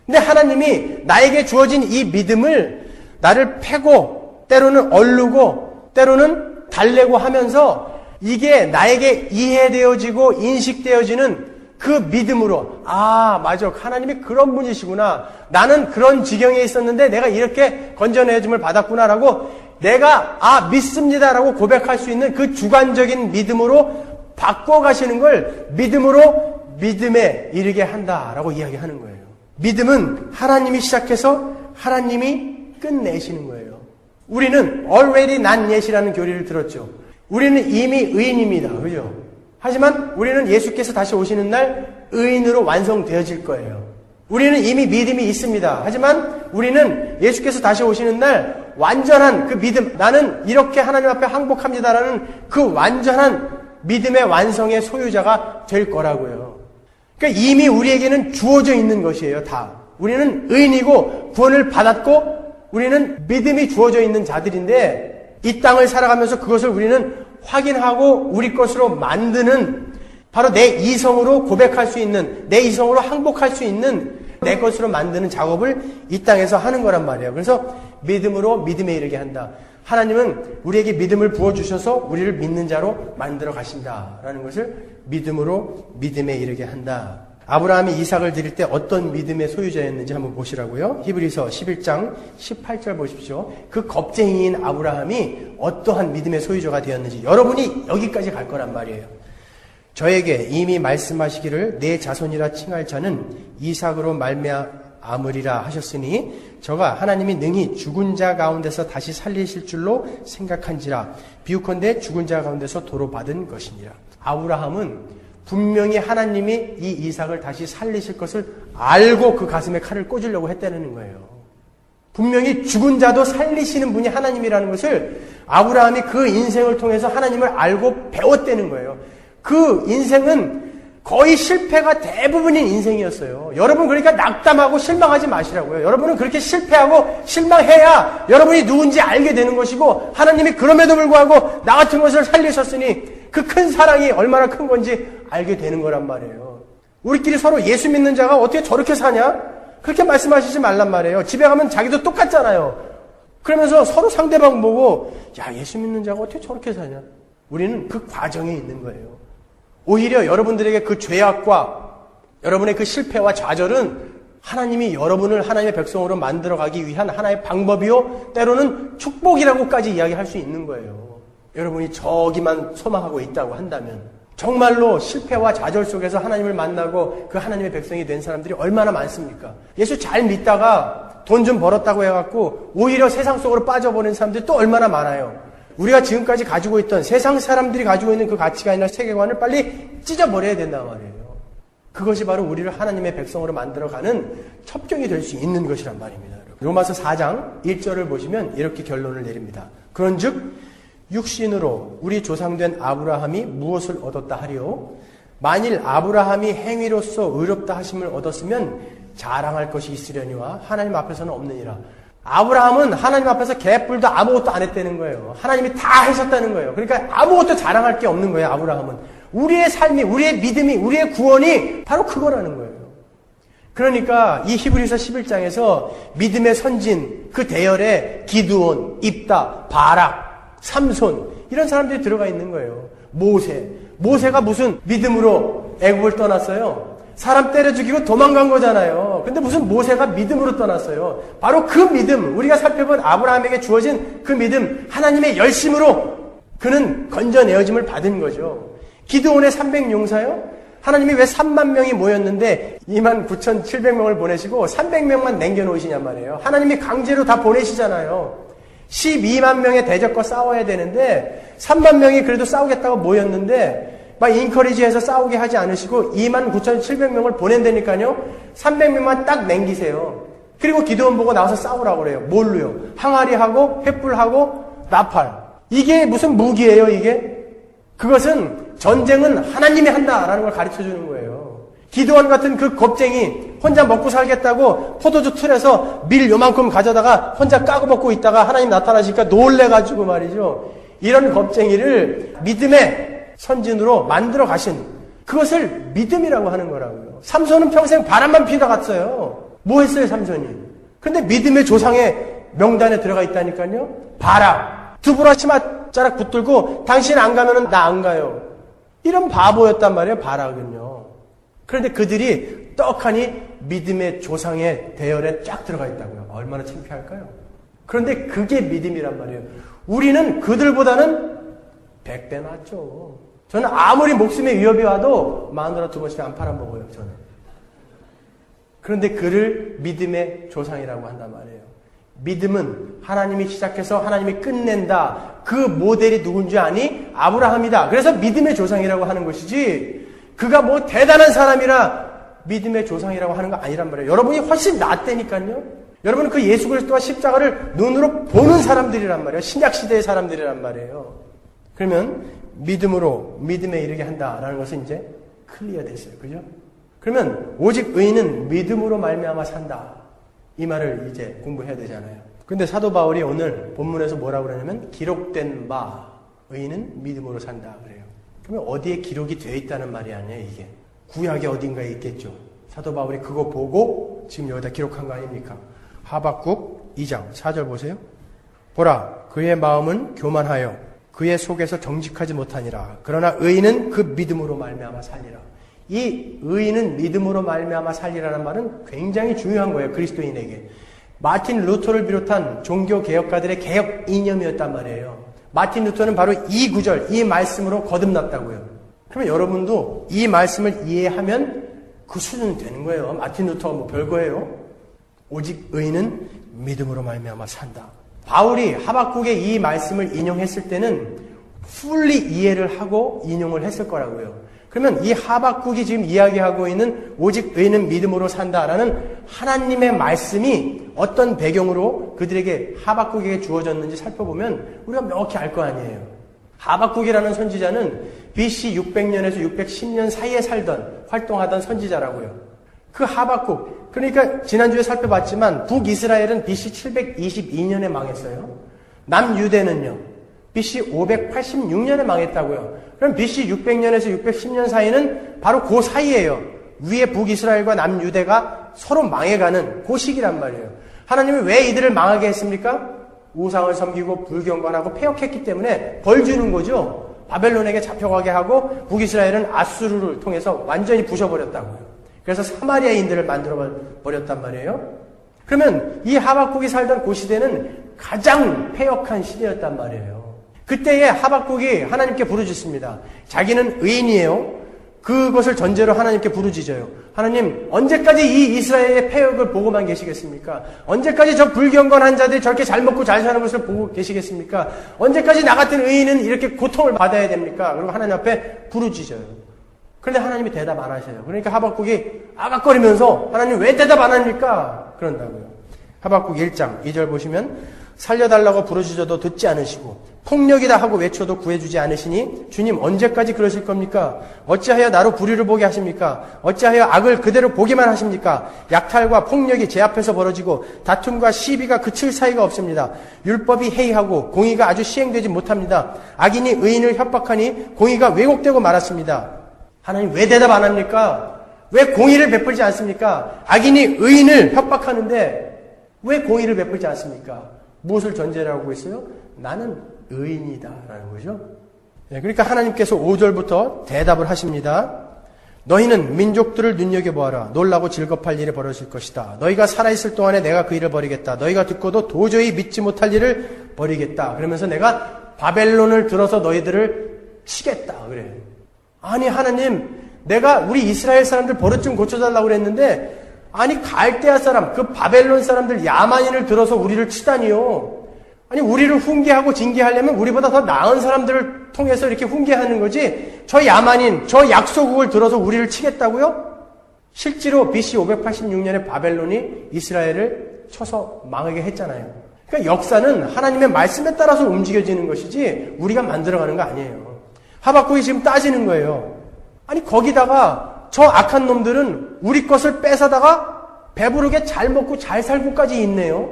근데 하나님이 나에게 주어진 이 믿음을 나를 패고 때로는 얼르고 때로는 달래고 하면서 이게 나에게 이해되어지고 인식되어지는 그 믿음으로 아 맞아 하나님이 그런 분이시구나. 나는 그런 지경에 있었는데 내가 이렇게 건져내줌을 받았구나라고 내가 믿습니다라고 고백할 수 있는 그 주관적인 믿음으로 바꿔 가시는 걸 믿음으로 믿음에 이르게 한다라고 이야기하는 거예요. 믿음은 하나님이 시작해서 하나님이 끝내시는 거예요. 우리는 already not yet이라는 교리를 들었죠. 우리는 이미 의인입니다. 그죠? 하지만 우리는 예수께서 다시 오시는 날 의인으로 완성되어질 거예요. 우리는 이미 믿음이 있습니다. 하지만 우리는 예수께서 다시 오시는 날 완전한 그 믿음, 나는 이렇게 하나님 앞에 항복합니다라는 그 완전한 믿음의 완성의 소유자가 될 거라고요. 그러니까 이미 우리에게는 주어져 있는 것이에요, 다. 우리는 의인이고 구원을 받았고 우리는 믿음이 주어져 있는 자들인데 이 땅을 살아가면서 그것을 우리는 확인하고 우리 것으로 만드는 바로 내 이성으로 고백할 수 있는, 내 이성으로 항복할 수 있는 내 것으로 만드는 작업을 이 땅에서 하는 거란 말이에요. 그래서 믿음으로 믿음에 이르게 한다. 하나님은 우리에게 믿음을 부어주셔서 우리를 믿는 자로 만들어 가신다라는 것을 믿음으로 믿음에 이르게 한다. 아브라함이 이삭을 드릴 때 어떤 믿음의 소유자였는지 한번 보시라고요. 히브리서 11장 18절 보십시오. 그 겁쟁이인 아브라함이 어떠한 믿음의 소유자가 되었는지 여러분이 여기까지 갈 거란 말이에요. 저에게 이미 말씀하시기를 내 자손이라 칭할 자는 이삭으로 말미암으리라 하셨으니 저가 하나님이 능히 죽은 자 가운데서 다시 살리실 줄로 생각한지라 비유컨대 죽은 자 가운데서 도로 받은 것이니라. 아브라함은 분명히 하나님이 이 이삭을 다시 살리실 것을 알고 그 가슴에 칼을 꽂으려고 했다는 거예요. 분명히 죽은 자도 살리시는 분이 하나님이라는 것을 아브라함이 그 인생을 통해서 하나님을 알고 배웠다는 거예요. 그 인생은 거의 실패가 대부분인 인생이었어요. 여러분 그러니까 낙담하고 실망하지 마시라고요. 여러분은 그렇게 실패하고 실망해야 여러분이 누군지 알게 되는 것이고 하나님이 그럼에도 불구하고 나 같은 것을 살리셨으니 그 큰 사랑이 얼마나 큰 건지 알게 되는 거란 말이에요. 우리끼리 서로 예수 믿는 자가 어떻게 저렇게 사냐? 그렇게 말씀하시지 말란 말이에요. 집에 가면 자기도 똑같잖아요. 그러면서 서로 상대방 보고 야 예수 믿는 자가 어떻게 저렇게 사냐? 우리는 그 과정에 있는 거예요. 오히려 여러분들에게 그 죄악과 여러분의 그 실패와 좌절은 하나님이 여러분을 하나님의 백성으로 만들어가기 위한 하나의 방법이요 때로는 축복이라고까지 이야기할 수 있는 거예요. 여러분이 저기만 소망하고 있다고 한다면 정말로 실패와 좌절 속에서 하나님을 만나고 그 하나님의 백성이 된 사람들이 얼마나 많습니까? 예수 잘 믿다가 돈 좀 벌었다고 해갖고 오히려 세상 속으로 빠져버린 사람들이 또 얼마나 많아요. 우리가 지금까지 가지고 있던 세상 사람들이 가지고 있는 그 가치관이나 세계관을 빨리 찢어버려야 된단 말이에요. 그것이 바로 우리를 하나님의 백성으로 만들어가는 첩경이 될 수 있는 것이란 말입니다. 로마서 4장 1절을 보시면 이렇게 결론을 내립니다. 그런즉 육신으로 우리 조상된 아브라함이 무엇을 얻었다 하리요? 만일 아브라함이 행위로서 의롭다 하심을 얻었으면 자랑할 것이 있으려니와 하나님 앞에서는 없느니라. 아브라함은 하나님 앞에서 개뿔도 아무것도 안 했다는 거예요. 하나님이 다 하셨다는 거예요. 그러니까 아무것도 자랑할 게 없는 거예요. 아브라함은. 우리의 삶이, 우리의 믿음이, 우리의 구원이 바로 그거라는 거예요. 그러니까 이 히브리서 11장에서 믿음의 선진, 그 대열에 기드온, 입다, 바락, 삼손 이런 사람들이 들어가 있는 거예요. 모세가 무슨 믿음으로 애굽을 떠났어요? 사람 때려 죽이고 도망간 거잖아요. 근데 무슨 모세가 믿음으로 떠났어요? 바로 그 믿음, 우리가 살펴본 아브라함에게 주어진 그 믿음, 하나님의 열심으로 그는 건져내어짐을 받은 거죠. 기드온의 300용사요? 하나님이 왜 3만 명이 모였는데 29,700명을 보내시고 300명만 남겨놓으시냔 말이에요. 하나님이 강제로 다 보내시잖아요. 12만 명의 대적과 싸워야 되는데 3만 명이 그래도 싸우겠다고 모였는데 막 인커리지해서 싸우게 하지 않으시고 29,700명을 보낸다니까요. 300명만 딱 남기세요. 그리고 기드온 보고 나와서 싸우라고 그래요. 뭘로요? 항아리하고 횃불하고 나팔. 이게 무슨 무기예요 이게? 그것은 전쟁은 하나님이 한다라는 걸 가르쳐주는 거예요. 기드온 같은 그 겁쟁이 혼자 먹고 살겠다고 포도주 틀에서 밀 요만큼 가져다가 혼자 까고 먹고 있다가 하나님 나타나시니까 놀래가지고 말이죠. 이런 겁쟁이를 믿음의 선진으로 만들어 가신 그것을 믿음이라고 하는 거라고요. 삼손은 평생 바람만 피다 갔어요. 뭐 했어요 삼손이? 근데 믿음의 조상의 명단에 들어가 있다니까요. 바락, 두부라 치맛자락 붙들고 당신 안 가면은 나 안 가요. 이런 바보였단 말이에요. 바락은요. 그런데 그들이 떡하니 믿음의 조상의 대열에 쫙 들어가 있다고요. 얼마나 창피할까요? 그런데 그게 믿음이란 말이에요. 우리는 그들보다는 100배 낫죠. 저는 아무리 목숨의 위협이 와도 마누라 2번씩 안 팔아먹어요, 저는. 그런데 그를 믿음의 조상이라고 한단 말이에요. 믿음은 하나님이 시작해서 하나님이 끝낸다. 그 모델이 누군지 아니? 아브라함이다. 그래서 믿음의 조상이라고 하는 것이지, 그가 뭐 대단한 사람이라 믿음의 조상이라고 하는 거 아니란 말이에요. 여러분이 훨씬 낫다니까요. 여러분은 그 예수 그리스도와 십자가를 눈으로 보는 사람들이란 말이에요. 신약시대의 사람들이란 말이에요. 그러면 믿음으로 믿음에 이르게 한다라는 것은 이제 클리어 됐어요. 그죠? 그러면 오직 의인은 믿음으로 말미암아 산다. 이 말을 이제 공부해야 되잖아요. 근데 사도 바울이 오늘 본문에서 뭐라고 그러냐면 기록된 바 의인은 믿음으로 산다 그래요. 그러면 어디에 기록이 되어 있다는 말이 아니에요, 이게. 구약에 어딘가에 있겠죠. 사도 바울이 그거 보고 지금 여기다 기록한 거 아닙니까? 하박국 2장 4절 보세요. 보라, 그의 마음은 교만하여 그의 속에서 정직하지 못하니라. 그러나 의인은 그 믿음으로 말미암아 살리라. 이 의인은 믿음으로 말미암아 살리라는 말은 굉장히 중요한 거예요, 그리스도인에게. 마틴 루터를 비롯한 종교 개혁가들의 개혁 이념이었단 말이에요. 마틴 루터는 바로 이 구절, 이 말씀으로 거듭났다고요. 그러면 여러분도 이 말씀을 이해하면 그 수준이 되는 거예요. 마틴 루터가 뭐 별거예요. 오직 의인은 믿음으로 말미암아 산다. 바울이 하박국의 이 말씀을 인용했을 때는 풀리 이해를 하고 인용을 했을 거라고요. 그러면 이 하박국이 지금 이야기하고 있는 오직 의인은 믿음으로 산다라는 하나님의 말씀이 어떤 배경으로 그들에게 하박국에게 주어졌는지 살펴보면 우리가 명확히 알 거 아니에요. 하박국이라는 선지자는 BC 600년에서 610년 사이에 살던, 활동하던 선지자라고요. 그 하박국, 그러니까 지난주에 살펴봤지만 북이스라엘은 BC 722년에 망했어요. 남유대는요, BC 586년에 망했다고요. 그럼 BC 600년에서 610년 사이는 바로 그 사이예요. 위에 북이스라엘과 남유대가 서로 망해가는 그 시기란 말이에요. 하나님이 왜 이들을 망하게 했습니까? 우상을 섬기고 불경건하고 패역했기 때문에 벌 주는 거죠. 바벨론에게 잡혀가게 하고 북이스라엘은 아수르를 통해서 완전히 부셔버렸다고요. 그래서 사마리아인들을 만들어버렸단 말이에요. 그러면 이 하박국이 살던 그 시대는 가장 패역한 시대였단 말이에요. 그때에 하박국이 하나님께 부르짖습니다. 자기는 의인이에요. 그것을 전제로 하나님께 부르짖어요. 하나님, 언제까지 이 이스라엘의 패역을 보고만 계시겠습니까? 언제까지 저 불경건한 자들이 저렇게 잘 먹고 잘 사는 것을 보고 계시겠습니까? 언제까지 나 같은 의인은 이렇게 고통을 받아야 됩니까? 그리고 하나님 앞에 부르짖어요. 그런데 하나님이 대답 안 하셔요. 그러니까 하박국이 아각거리면서 하나님 왜 대답 안 합니까? 그런다고요. 하박국 1장 2절 보시면 살려달라고 부르짖어도 듣지 않으시고 폭력이다 하고 외쳐도 구해주지 않으시니 주님 언제까지 그러실 겁니까? 어찌하여 나로 불의를 보게 하십니까? 어찌하여 악을 그대로 보기만 하십니까? 약탈과 폭력이 제 앞에서 벌어지고 다툼과 시비가 그칠 사이가 없습니다. 율법이 해이하고 공의가 아주 시행되지 못합니다. 악인이 의인을 협박하니 공의가 왜곡되고 말았습니다. 하나님 왜 대답 안 합니까? 왜 공의를 베풀지 않습니까? 악인이 의인을 협박하는데 왜 공의를 베풀지 않습니까? 무엇을 전제로 하고 있어요? 나는 의인이다 라는 거죠. 그러니까 하나님께서 5절부터 대답을 하십니다. 너희는 민족들을 눈여겨보아라. 놀라고 즐겁할 일이 벌어질 것이다. 너희가 살아있을 동안에 내가 그 일을 벌이겠다. 너희가 듣고도 도저히 믿지 못할 일을 벌이겠다. 그러면서 내가 바벨론을 들어서 너희들을 치겠다 그래요. 아니 하나님, 내가 우리 이스라엘 사람들 버릇 좀 고쳐달라고 그랬는데 아니 갈대아 사람, 그 바벨론 사람들 야만인을 들어서 우리를 치다니요. 아니 우리를 훈계하고 징계하려면 우리보다 더 나은 사람들을 통해서 이렇게 훈계하는 거지 저 야만인, 저 약소국을 들어서 우리를 치겠다고요? 실제로 BC 586년에 바벨론이 이스라엘을 쳐서 망하게 했잖아요. 그러니까 역사는 하나님의 말씀에 따라서 움직여지는 것이지 우리가 만들어가는 거 아니에요. 하박국이 지금 따지는 거예요. 아니 거기다가 저 악한 놈들은 우리 것을 뺏어다가 배부르게 잘 먹고 잘 살고까지 있네요.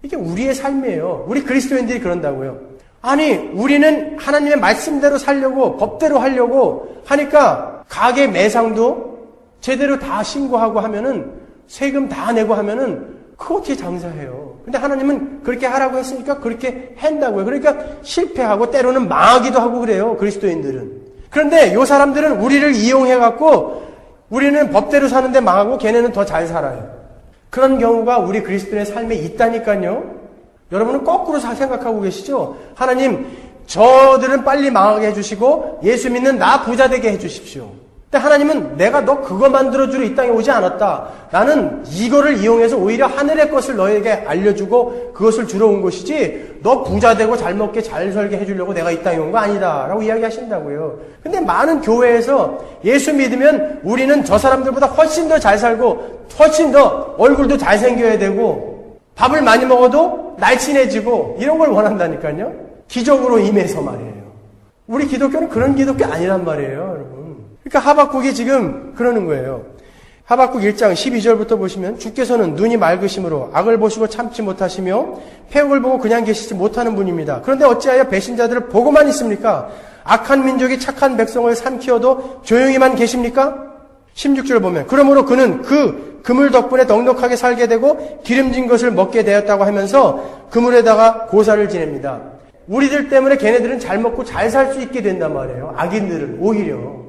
이게 우리의 삶이에요. 우리 그리스도인들이 그런다고요. 아니 우리는 하나님의 말씀대로 살려고 법대로 하려고 하니까 가게 매상도 제대로 다 신고하고 하면은 세금 다 내고 하면은 그거 어떻게 장사해요. 근데 하나님은 그렇게 하라고 했으니까 그렇게 한다고요. 그러니까 실패하고 때로는 망하기도 하고 그래요. 그리스도인들은. 그런데 요 사람들은 우리를 이용해갖고 우리는 법대로 사는데 망하고 걔네는 더 잘 살아요. 그런 경우가 우리 그리스도인의 삶에 있다니까요. 여러분은 거꾸로 생각하고 계시죠? 하나님, 저들은 빨리 망하게 해주시고 예수 믿는 나 부자 되게 해주십시오. 근데 하나님은 내가 너 그거 만들어주러 이 땅에 오지 않았다. 나는 이거를 이용해서 오히려 하늘의 것을 너에게 알려주고 그것을 주러 온 것이지 너 부자 되고 잘 먹게 잘 살게 해주려고 내가 이 땅에 온 거 아니다 라고 이야기하신다고요. 근데 많은 교회에서 예수 믿으면 우리는 저 사람들보다 훨씬 더 잘 살고 훨씬 더 얼굴도 잘생겨야 되고 밥을 많이 먹어도 날씬해지고 이런 걸 원한다니까요. 기적으로 임해서 말이에요. 우리 기독교는 그런 기독교 아니란 말이에요, 여러분. 그러니까 하박국이 지금 그러는 거예요. 하박국 1장 12절부터 보시면 주께서는 눈이 맑으심으로 악을 보시고 참지 못하시며 폐역을 보고 그냥 계시지 못하는 분입니다. 그런데 어찌하여 배신자들을 보고만 있습니까? 악한 민족이 착한 백성을 삼키어도 조용히만 계십니까? 16절 보면 그러므로 그는 그 그물 덕분에 넉넉하게 살게 되고 기름진 것을 먹게 되었다고 하면서 그물에다가 고사를 지냅니다. 우리들 때문에 걔네들은 잘 먹고 잘 살 수 있게 된단 말이에요. 악인들은 오히려.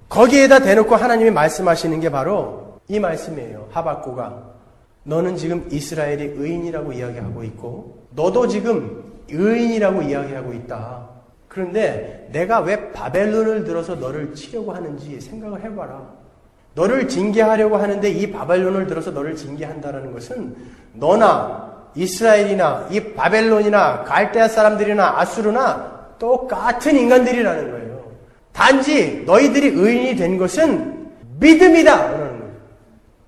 거기에다 대놓고 하나님이 말씀하시는 게 바로 이 말씀이에요. 하박국아, 너는 지금 이스라엘이 의인이라고 이야기하고 있고 너도 지금 의인이라고 이야기하고 있다. 그런데 내가 왜 바벨론을 들어서 너를 치려고 하는지 생각을 해봐라. 너를 징계하려고 하는데 이 바벨론을 들어서 너를 징계한다는 것은 너나 이스라엘이나 이 바벨론이나 갈대아 사람들이나 아수르나 똑같은 인간들이라는 거예요. 단지 너희들이 의인이 된 것은 믿음이다. 그러는 거예요.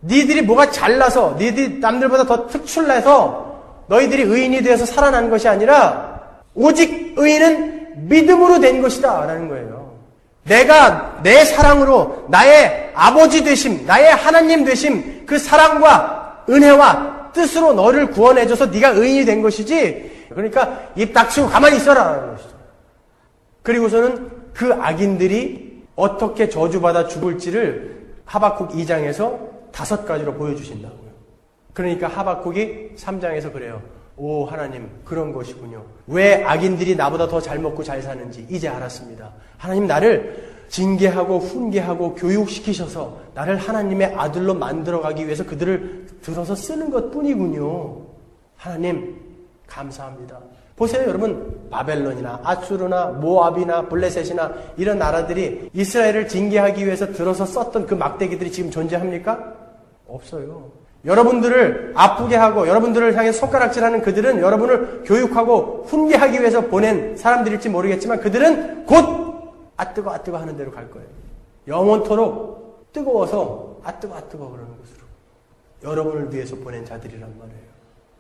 너희들이 뭐가 잘나서 너희들이 남들보다 더 특출나서 너희들이 의인이 되어서 살아난 것이 아니라 오직 의인은 믿음으로 된 것이다 라는 거예요. 내가 내 사랑으로 나의 아버지 되심, 나의 하나님 되심, 그 사랑과 은혜와 뜻으로 너를 구원해줘서 네가 의인이 된 것이지. 그러니까 입 닥치고 가만히 있어라 라는 것이죠. 그리고서는 그 악인들이 어떻게 저주받아 죽을지를 하박국 2장에서 5가지로 보여주신다고요. 그러니까 하박국이 3장에서 그래요. 오 하나님 그런 것이군요. 왜 악인들이 나보다 더 잘 먹고 잘 사는지 이제 알았습니다. 하나님 나를 징계하고 훈계하고 교육시키셔서 나를 하나님의 아들로 만들어가기 위해서 그들을 들어서 쓰는 것뿐이군요. 하나님 감사합니다. 보세요 여러분, 바벨론이나 아수르나 모압이나 블레셋이나 이런 나라들이 이스라엘을 징계하기 위해서 들어서 썼던 그 막대기들이 지금 존재합니까? 없어요. 여러분들을 아프게 하고 여러분들을 향해 손가락질하는 그들은 여러분을 교육하고 훈계하기 위해서 보낸 사람들일지 모르겠지만 그들은 곧 아뜨거 아뜨거 하는 대로 갈 거예요. 영원토록 뜨거워서 아뜨거 아뜨거 그러는 것으로 여러분을 위해서 보낸 자들이란 말이에요.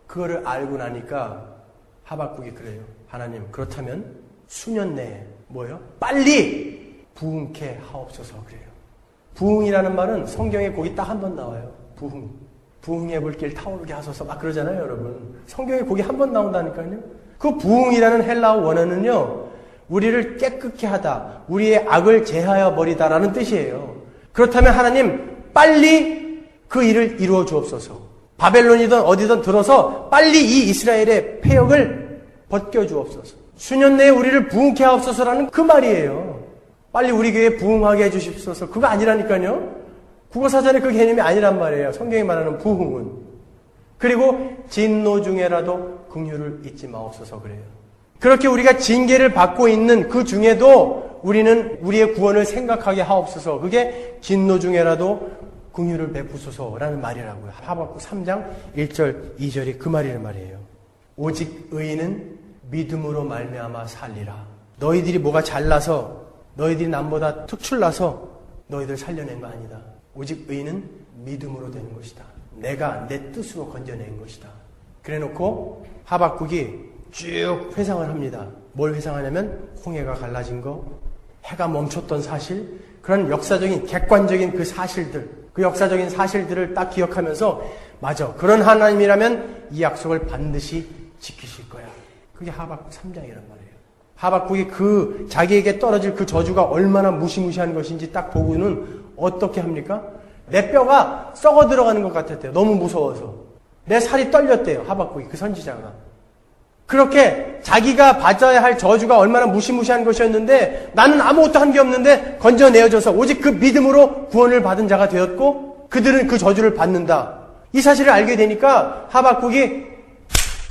그거를 알고 나니까 하박국이 그래요. 하나님 그렇다면 수년 내에 뭐예요? 빨리 부흥케 하옵소서 그래요. 부흥이라는 말은 성경에 거기 딱 한 번 나와요. 부흥의 불길 타오르게 하소서 막 그러잖아요 여러분. 성경에 거기 한 번 나온다니까요. 그 부흥이라는 헬라어 원어는요 우리를 깨끗게 하다, 우리의 악을 제하여 버리다라는 뜻이에요. 그렇다면 하나님 빨리 그 일을 이루어 주옵소서. 바벨론이든 어디든 들어서 빨리 이 이스라엘의 폐역을 벗겨주옵소서. 수년 내에 우리를 부흥케 하옵소서라는 그 말이에요. 빨리 우리 교회에 부흥하게 해주십소서. 그거 아니라니까요. 국어사전에 그 개념이 아니란 말이에요. 성경이 말하는 부흥은. 그리고 진노 중에라도 긍휼을 잊지 마옵소서 그래요. 그렇게 우리가 징계를 받고 있는 그 중에도 우리는 우리의 구원을 생각하게 하옵소서. 그게 진노 중에라도 긍휼을 베푸소서라는 말이라고요. 하박국 3장 1절 2절이 그 말이란 말이에요. 오직 의인은 믿음으로 말미암아 살리라. 너희들이 뭐가 잘나서 너희들이 남보다 특출나서 너희들 살려낸 거 아니다. 오직 의인은 믿음으로 되는 것이다. 내가 내 뜻으로 건져낸 것이다. 그래놓고 하박국이 쭉 회상을 합니다. 뭘 회상하냐면 홍해가 갈라진 거, 해가 멈췄던 사실, 그런 역사적인 객관적인 그 사실들, 그 역사적인 사실들을 딱 기억하면서 맞아, 그런 하나님이라면 이 약속을 반드시 지키실 거야. 그게 하박국 3장이란 말이에요. 하박국이 그 자기에게 떨어질 그 저주가 얼마나 무시무시한 것인지 딱 보고는 어떻게 합니까? 내 뼈가 썩어 들어가는 것 같았대요. 너무 무서워서. 내 살이 떨렸대요. 하박국이, 그 선지자가. 그렇게 자기가 받아야 할 저주가 얼마나 무시무시한 것이었는데 나는 아무것도 한 게 없는데 건져내어져서 오직 그 믿음으로 구원을 받은 자가 되었고 그들은 그 저주를 받는다. 이 사실을 알게 되니까 하박국이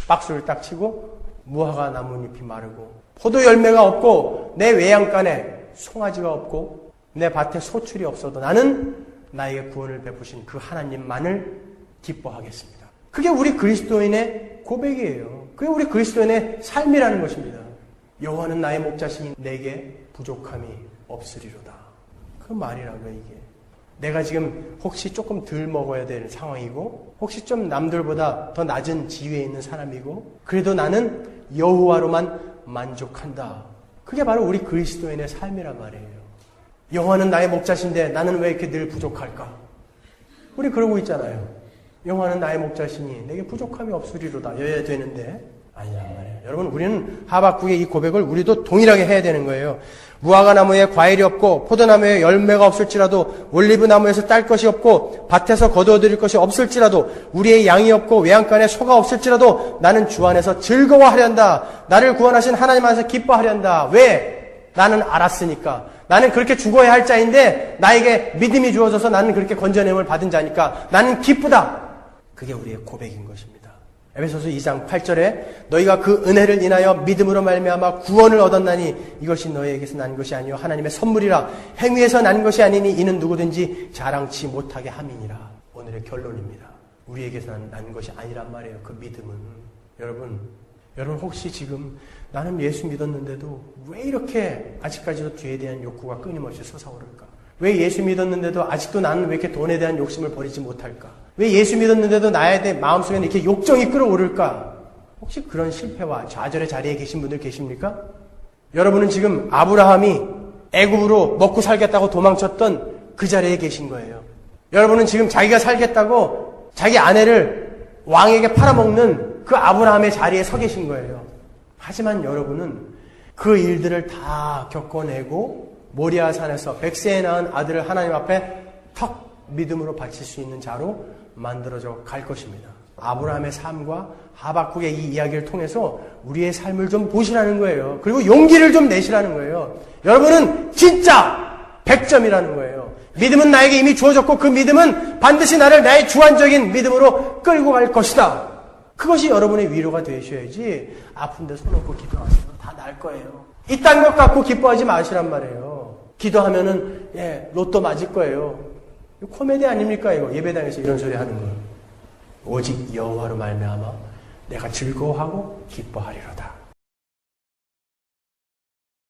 박수를 딱 치고 무화과 나뭇잎이 마르고 포도 열매가 없고 내 외양간에 송아지가 없고 내 밭에 소출이 없어도 나는 나에게 구원을 베푸신 그 하나님만을 기뻐하겠습니다. 그게 우리 그리스도인의 고백이에요. 그게 우리 그리스도인의 삶이라는 것입니다. 여호와는 나의 목자시니 내게 부족함이 없으리로다. 그 말이라고요, 이게. 내가 지금 혹시 조금 덜 먹어야 되는 상황이고 혹시 좀 남들보다 더 낮은 지위에 있는 사람이고 그래도 나는 여호와로만 만족한다. 그게 바로 우리 그리스도인의 삶이란 말이에요. 여호와는 나의 목자신데 나는 왜 이렇게 늘 부족할까? 우리 그러고 있잖아요. 여호와는 나의 목자시니 내게 부족함이 없으리로다. 여야 되는데 아니란 말이에요. 여러분, 우리는 하박국의 이 고백을 우리도 동일하게 해야 되는 거예요. 무화과 나무에 과일이 없고 포도나무에 열매가 없을지라도 올리브 나무에서 딸 것이 없고 밭에서 거두어들일 것이 없을지라도 우리의 양이 없고 외양간에 소가 없을지라도 나는 주 안에서 즐거워하련다. 나를 구원하신 하나님 안에서 기뻐하련다. 왜? 나는 알았으니까. 나는 그렇게 죽어야 할 자인데 나에게 믿음이 주어져서 나는 그렇게 건져냄을 받은 자니까 나는 기쁘다. 그게 우리의 고백인 것입니다. 에베소서 2장 8절에 너희가 그 은혜를 인하여 믿음으로 말미암아 구원을 얻었나니 이것이 너희에게서 난 것이 아니요 하나님의 선물이라. 행위에서 난 것이 아니니 이는 누구든지 자랑치 못하게 함이니라. 오늘의 결론입니다. 우리에게서 난 것이 아니란 말이에요. 그 믿음은. 여러분 혹시 지금 나는 예수 믿었는데도 왜 이렇게 아직까지도 죄에 대한 욕구가 끊임없이 솟아오를까? 왜 예수 믿었는데도 아직도 나는 왜 이렇게 돈에 대한 욕심을 버리지 못할까? 왜 예수 믿었는데도 나에 대해 마음속에 이렇게 욕정이 끌어오를까? 혹시 그런 실패와 좌절의 자리에 계신 분들 계십니까? 여러분은 지금 아브라함이 애굽으로 먹고 살겠다고 도망쳤던 그 자리에 계신 거예요. 여러분은 지금 자기가 살겠다고 자기 아내를 왕에게 팔아먹는 그 아브라함의 자리에 서 계신 거예요. 하지만 여러분은 그 일들을 다 겪어내고 모리아 산에서 100세에 낳은 아들을 하나님 앞에 턱 믿음으로 바칠 수 있는 자로 만들어져 갈 것입니다. 아브라함의 삶과 하박국의 이 이야기를 통해서 우리의 삶을 좀 보시라는 거예요. 그리고 용기를 좀 내시라는 거예요. 여러분은 진짜 100점이라는 거예요. 믿음은 나에게 이미 주어졌고 그 믿음은 반드시 나를 나의 주관적인 믿음으로 끌고 갈 것이다. 그것이 여러분의 위로가 되셔야지 아픈데 손 얹고 기도하시면 다 나을 거예요. 이딴 것 갖고 기뻐하지 마시란 말이에요. 기도하면은 로또 맞을 거예요. 코미디 아닙니까 이거? 예배당에서 이런 소리 하는 거. 오직 여호와로 말미암아 내가 즐거워하고 기뻐하리로다.